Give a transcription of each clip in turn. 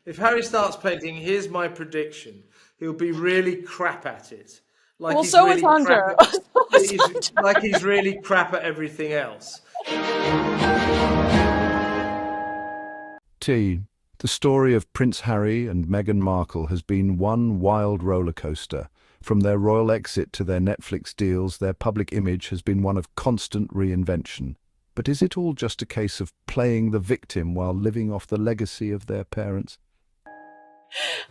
If Harry starts painting, here's my prediction: he'll be really crap at it, like Well, he's so is really crap Hunter. at So is he's Hunter. like he's really crap at everything else. T. The story of Prince Harry and Meghan Markle has been one wild roller coaster. From their royal exit to their Netflix deals, their public image has been one of constant reinvention. But is it all just a case of playing the victim while living off the legacy of their parents?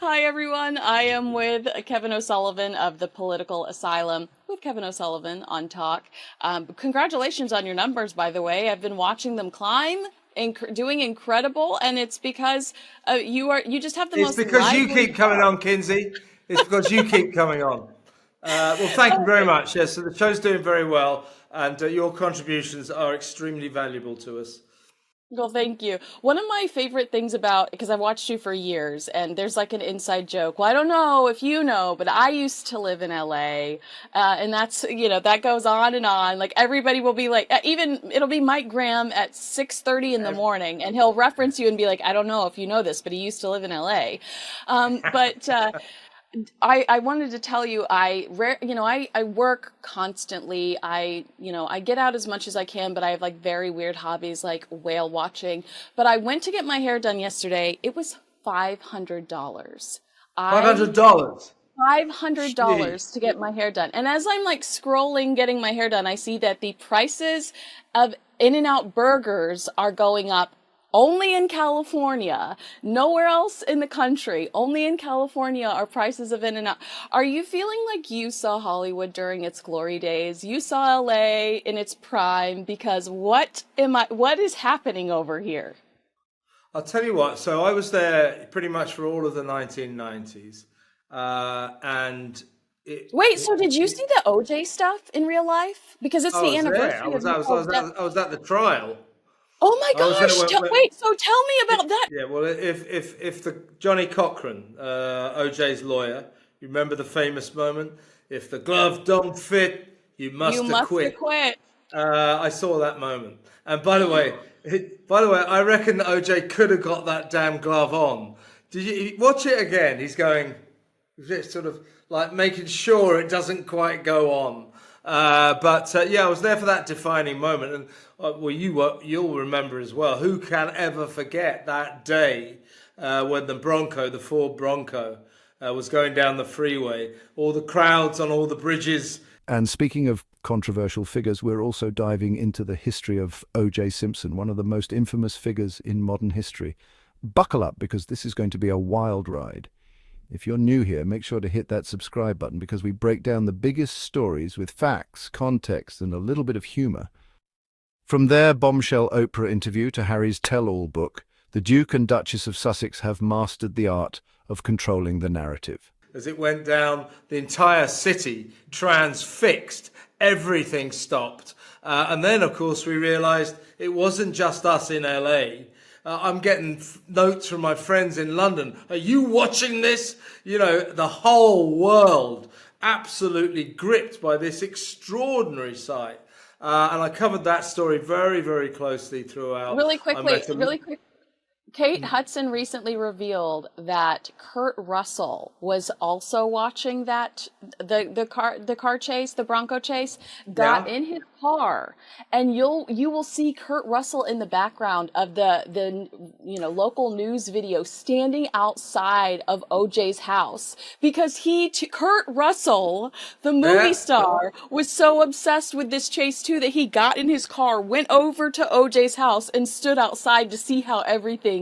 Hi, everyone. I am with Kevin O'Sullivan of the Political Asylum with Kevin O'Sullivan on Talk. Congratulations on your numbers, by the way. I've been watching them climb, doing incredible, and it's because you just have the It's most because you lively keep coming show. on, Kinsey. It's because you keep coming on. Well, thank you very much. Yes, so the show's doing very well, and your contributions are extremely valuable to us. Well, thank you. One of my favorite things about, because I've watched you for years, and there's like an inside joke. Well, I don't know if you know, but I used to live in LA, and that's, that goes on and on. Like everybody will be like, even it'll be Mike Graham at 6:30 in the morning, and he'll reference you and be like, I don't know if you know this, but he used to live in LA. But I wanted to tell you, I work constantly. I get out as much as I can, but I have like very weird hobbies like whale watching. But I went to get my hair done yesterday. It was $500. Five I hundred dollars. Gee. $500 to get my hair done. And as I'm like scrolling getting my hair done, I see that the prices of In-N-Out burgers are going up only in California, nowhere else in the country. Only in California are prices of In-N-Out. Are you feeling like you saw Hollywood during its glory days? You saw LA in its prime, because what is happening over here? I'll tell you what. So I was there pretty much for all of the 1990s, and Wait, so did you see the OJ stuff in real life? Because it's I the was there. anniversary of Nicole's death. I was at the trial. Oh my I was there gosh! when, Wait, so tell me about that. yeah. Well, if the Johnny Cochran, OJ's lawyer, you remember the famous moment? If the glove don't fit, you You must must have acquit. quit. I saw that moment. And by the way, I reckon that OJ could have got that damn glove on. Did you watch it again? He's going, just sort of like making sure it doesn't quite go on. But yeah, I was there for that defining moment, and well, you'll remember as well. Who can ever forget that day when the Ford Bronco, was going down the freeway? All the crowds on all the bridges. And speaking of controversial figures, we're also diving into the history of O.J. Simpson, one of the most infamous figures in modern history. Buckle up, because this is going to be a wild ride. If you're new here, make sure to hit that subscribe button, because we break down the biggest stories with facts, context, and a little bit of humor. From their bombshell Oprah interview to Harry's tell-all book, the Duke and Duchess of Sussex have mastered the art of controlling the narrative. As it went down, the entire city transfixed, everything stopped. And then, of course, we realized it wasn't just us in LA. I'm getting notes from my friends in London. Are you watching this? The whole world absolutely gripped by this extraordinary sight. And I covered that story very, very closely throughout. Really I quickly, met a, really quick. Kate Hudson recently revealed that Kurt Russell was also watching the car chase, the Bronco chase, got yeah. in his car, and you will see Kurt Russell in the background of the local news video standing outside of OJ's house, because Kurt Russell, the movie Yeah. star, was so obsessed with this chase too that he got in his car, went over to OJ's house, and stood outside to see how everything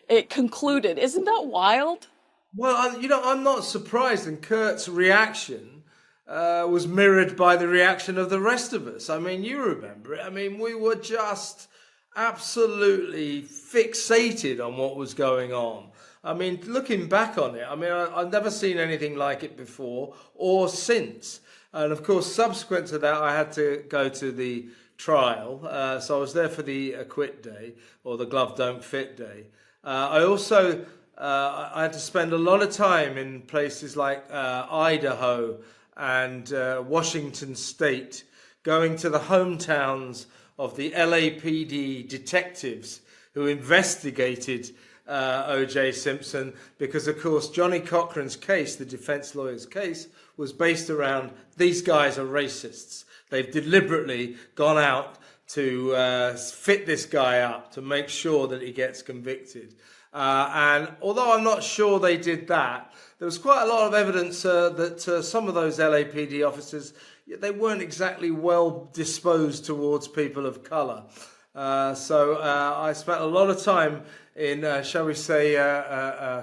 it concluded. Isn't that wild? Well, I'm not surprised, and Kurt's reaction was mirrored by the reaction of the rest of us. I mean, you remember it. I mean, we were just absolutely fixated on what was going on. I mean, looking back on it, I mean, I've never seen anything like it before or since. And of course, subsequent to that, I had to go to the trial. So I was there for the acquit day, or the glove don't fit day. I also I had to spend a lot of time in places like Idaho and Washington State, going to the hometowns of the LAPD detectives who investigated O.J. Simpson, because, of course, Johnny Cochran's case, the defense lawyer's case, was based around these guys are racists. They've deliberately gone out to fit this guy up to make sure that he gets convicted. And although I'm not sure they did that, there was quite a lot of evidence that some of those LAPD officers, they weren't exactly well disposed towards people of colour. So I spent a lot of time in, shall we say,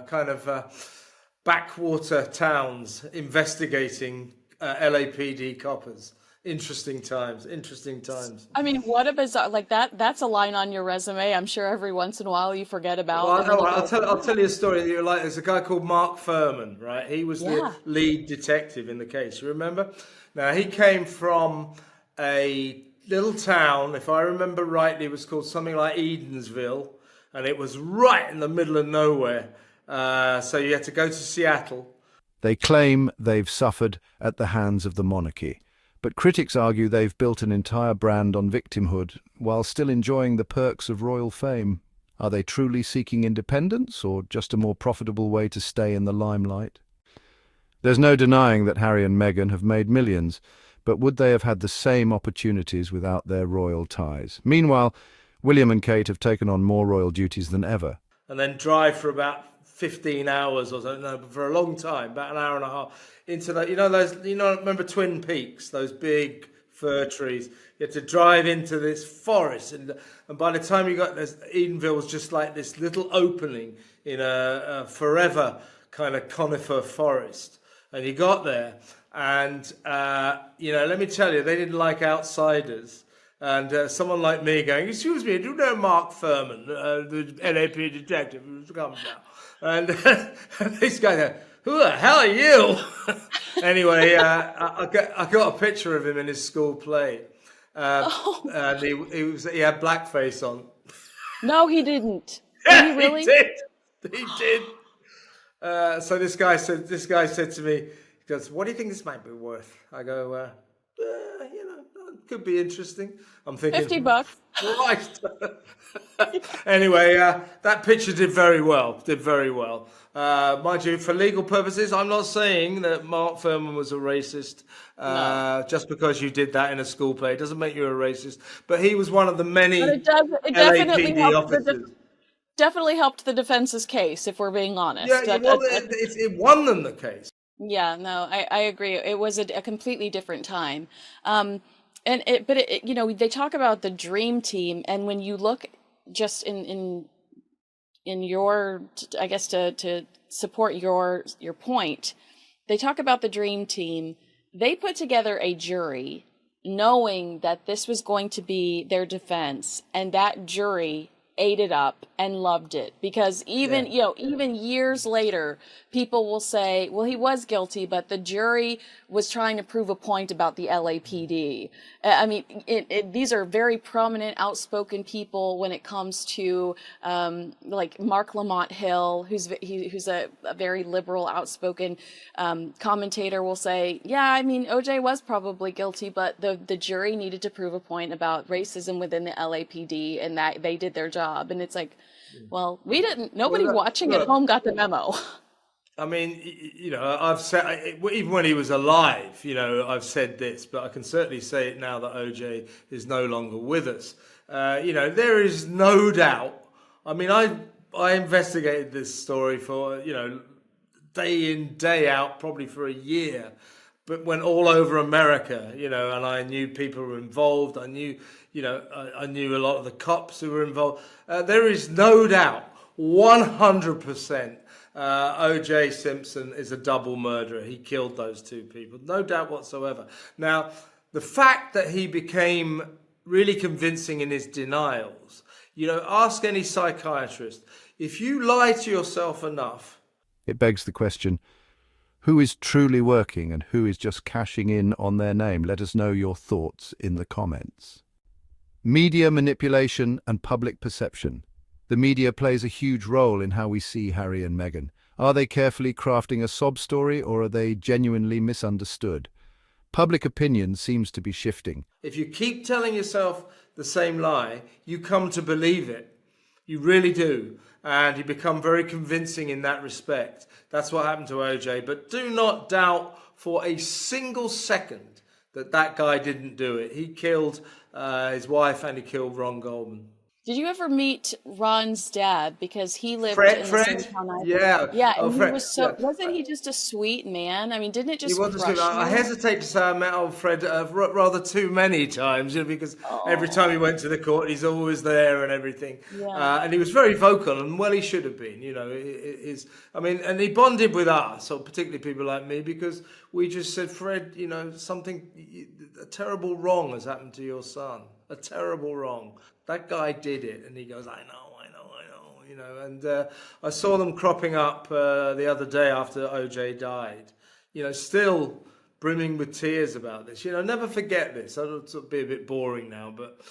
kind of backwater towns investigating LAPD coppers. Interesting times, interesting times. I mean, what a bizarre, like that's a line on your resume. I'm sure every once in a while you forget about. Well, and then you I'll tell you a story that you like. There's a guy called Mark Furman, right? He was Yeah. the lead detective in the case. You remember? Now, he came from a little town, if I remember rightly, it was called something like Edensville, and it was right in the middle of nowhere. So you had to go to Seattle. They claim they've suffered at the hands of the monarchy, but critics argue they've built an entire brand on victimhood while still enjoying the perks of royal fame. Are they truly seeking independence, or just a more profitable way to stay in the limelight? There's no denying that Harry and Meghan have made millions, but would they have had the same opportunities without their royal ties? Meanwhile, William and Kate have taken on more royal duties than ever. And then drive for about 15 hours or something, no, but for a long time, about an hour and a half, into that, remember Twin Peaks, those big fir trees? You had to drive into this forest, and by the time you got there, Edenville was just like this little opening in a forever kind of conifer forest. And you got there, and, let me tell you, they didn't like outsiders. And someone like me going, excuse me, do you know Mark Furman, the LAP detective who's come now? And this guy go, who the hell are you? Anyway, I got a picture of him in his school play. And he had blackface on. No, he didn't. Did he really? He did. He did. So this guy said to me, he goes, what do you think this might be worth? I go, it could be interesting. I'm thinking $50. Christ. Anyway, that picture did very well. Mind you, for legal purposes, I'm not saying that Mark Furman was a racist. Just because you did that in a school play, it doesn't make you a racist. But he was one of the many But it definitely LAPD helped officers. definitely helped the defense's case, if we're being honest. Yeah, well, it won them the case. Yeah, no, I agree. It was a completely different time. They talk about the dream team, and when you look just in your, I guess to support your point, they talk about the dream team. They put together a jury knowing that this was going to be their defense, and that jury ate it up and loved it, because even years later, people will say, well, he was guilty, but the jury was trying to prove a point about the LAPD. I mean, these are very prominent, outspoken people when it comes to, like Mark Lamont Hill, who's a very liberal, outspoken, commentator will say, yeah, I mean, OJ was probably guilty, but the jury needed to prove a point about racism within the LAPD, and that they did their job. And it's like, well, we didn't. Nobody watching at home got the memo. I mean, I've said, even when he was alive, I've said this, but I can certainly say it now that OJ is no longer with us. There is no doubt. I mean, I investigated this story for, day in, day out, probably for a year, but went all over America, and I knew people were involved. I knew, I knew a lot of the cops who were involved. There is no doubt, 100%, O.J. Simpson is a double murderer. He killed those two people, no doubt whatsoever. Now, the fact that he became really convincing in his denials, ask any psychiatrist, if you lie to yourself enough. It begs the question, who is truly working and who is just cashing in on their name? Let us know your thoughts in the comments. Media manipulation and public perception. The media plays a huge role in how we see Harry and Meghan. Are they carefully crafting a sob story, or are they genuinely misunderstood? Public opinion seems to be shifting. If you keep telling yourself the same lie, you come to believe it. You really do. And you become very convincing in that respect. That's what happened to OJ. But do not doubt for a single second that that guy didn't do it. He killed his wife and he killed Ron Goldman. Did you ever meet Ron's dad? Because he lived Fred, in the same Fred? town I did. Yeah. Yeah, Oh, and he Fred. was so, wasn't he just a sweet man? I mean, didn't it He just wasn't crush stupid. I you? hesitate to say I met old Fred rather too many times, because every time he went to the court, he's always there and everything. Yeah. And he was very vocal, and well, he should have been. And he bonded with us, or particularly people like me, because we just said, Fred, a terrible wrong has happened to your son. A terrible wrong. That guy did it, and he goes, I know. And I saw them cropping up the other day after OJ died, still brimming with tears about this. Never forget this. I'll sort of be a bit boring now, but,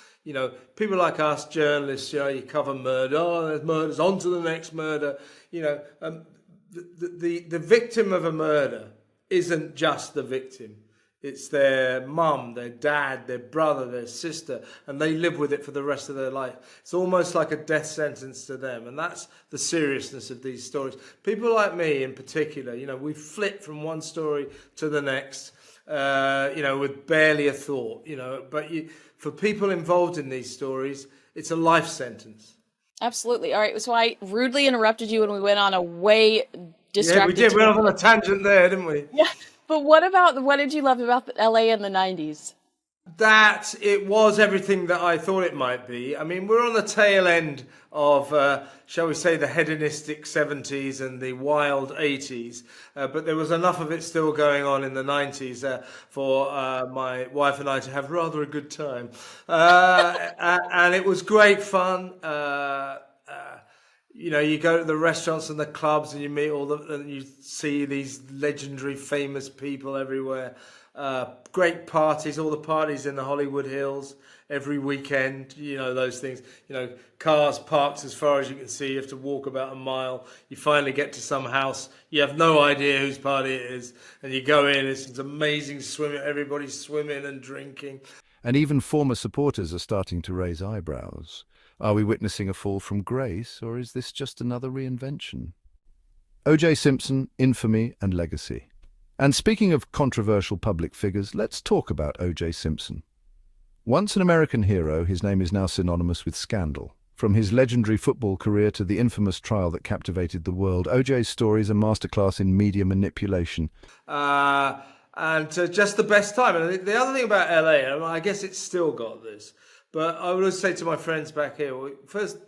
people like us, journalists, you cover murder. Oh, there's murders, on to the next murder. The victim of a murder isn't just the victim. It's their mum, their dad, their brother, their sister, and they live with it for the rest of their life. It's almost like a death sentence to them, and that's the seriousness of these stories. People like me in particular, we flip from one story to the next, with barely a thought, but for people involved in these stories, it's a life sentence. Absolutely. All right, so I rudely interrupted you when we went on a way distracted. Yeah, we did. We went off on a tangent there, didn't we? Yeah. But what did you love about LA in the 90s? That it was everything that I thought it might be. I mean, we're on the tail end of, shall we say, the hedonistic 70s and the wild 80s. But there was enough of it still going on in the 90s for my wife and I to have rather a good time. And it was great fun. You go to the restaurants and the clubs and you meet and you see these legendary famous people everywhere. Great parties, all the parties in the Hollywood Hills every weekend, those things. Cars parked as far as you can see. You have to walk about a mile. You finally get to some house. You have no idea whose party it is. And you go in, it's amazing swimming. Everybody's swimming and drinking. And even former supporters are starting to raise eyebrows. Are we witnessing a fall from grace, or is this just another reinvention? O.J. Simpson, infamy and legacy. And speaking of controversial public figures, let's talk about O.J. Simpson. Once an American hero, his name is now synonymous with scandal. From his legendary football career to the infamous trial that captivated the world, O.J.'s story is a masterclass in media manipulation. And just the best time. And the other thing about LA, I guess it's still got this, but I would always say to my friends back here, first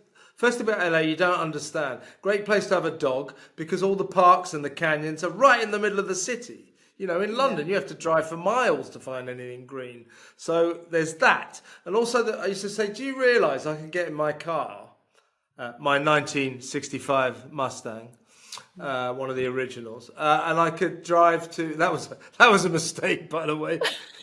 about LA, you don't understand. Great place to have a dog because all the parks and the canyons are right in the middle of the city. In London, you have to drive for miles to find anything green. So there's that. And also, I used to say, do you realise I can get in my car, my 1965 Mustang, one of the originals, and I could drive to. That was a mistake, by the way.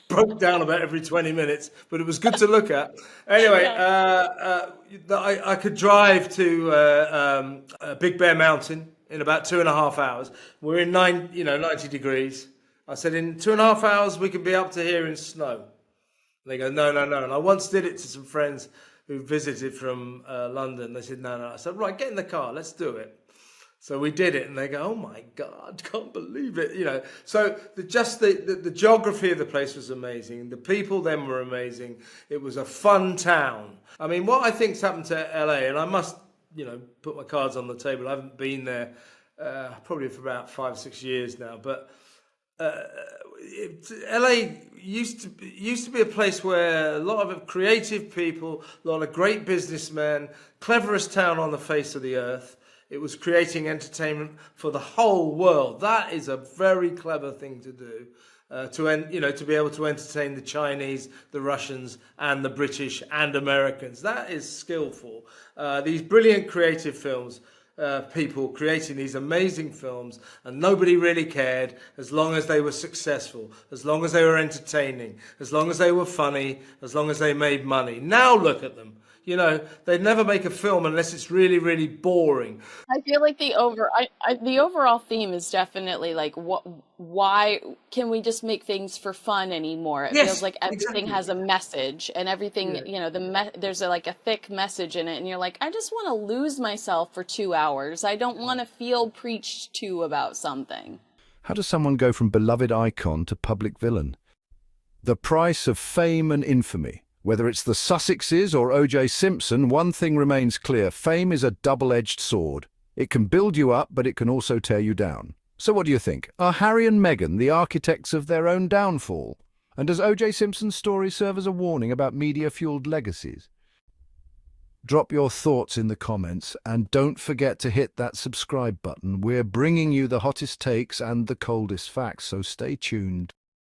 Broke down about every 20 minutes, but it was good to look at. Anyway, I could drive to Big Bear Mountain in about 2.5 hours. We're in 90 degrees. I said, in 2.5 hours, we can be up to here in snow. And they go, no. And I once did it to some friends who visited from London. They said, no. I said, right, get in the car. Let's do it. So we did it, and they go, oh my God, can't believe it, So the geography of the place was amazing. The people then were amazing. It was a fun town. I mean, what I think's happened to LA, and I must, put my cards on the table. I haven't been there probably for about 5-6 years now, but LA used to be a place where a lot of creative people, a lot of great businessmen, cleverest town on the face of the earth. It was creating entertainment for the whole world. That is a very clever thing to do, to be able to entertain the Chinese, the Russians, and the British and Americans. That is skillful. These brilliant creative films, people creating these amazing films, and nobody really cared as long as they were successful, as long as they were entertaining, as long as they were funny, as long as they made money. Now look at them. You know, they'd never make a film unless it's really, really boring. I feel like the overall theme is definitely like what why can we just make things for fun anymore? It feels Yes, like everything exactly. has a message and everything, Yeah. there's like a thick message in it and you're like, I just want to lose myself for 2 hours. I don't want to feel preached to about something. How does someone go from beloved icon to public villain? The price of fame and infamy. Whether it's the Sussexes or O.J. Simpson, one thing remains clear. Fame is a double-edged sword. It can build you up, but it can also tear you down. So what do you think? Are Harry and Meghan the architects of their own downfall? And does O.J. Simpson's story serve as a warning about media-fueled legacies? Drop your thoughts in the comments, and don't forget to hit that subscribe button. We're bringing you the hottest takes and the coldest facts, so stay tuned.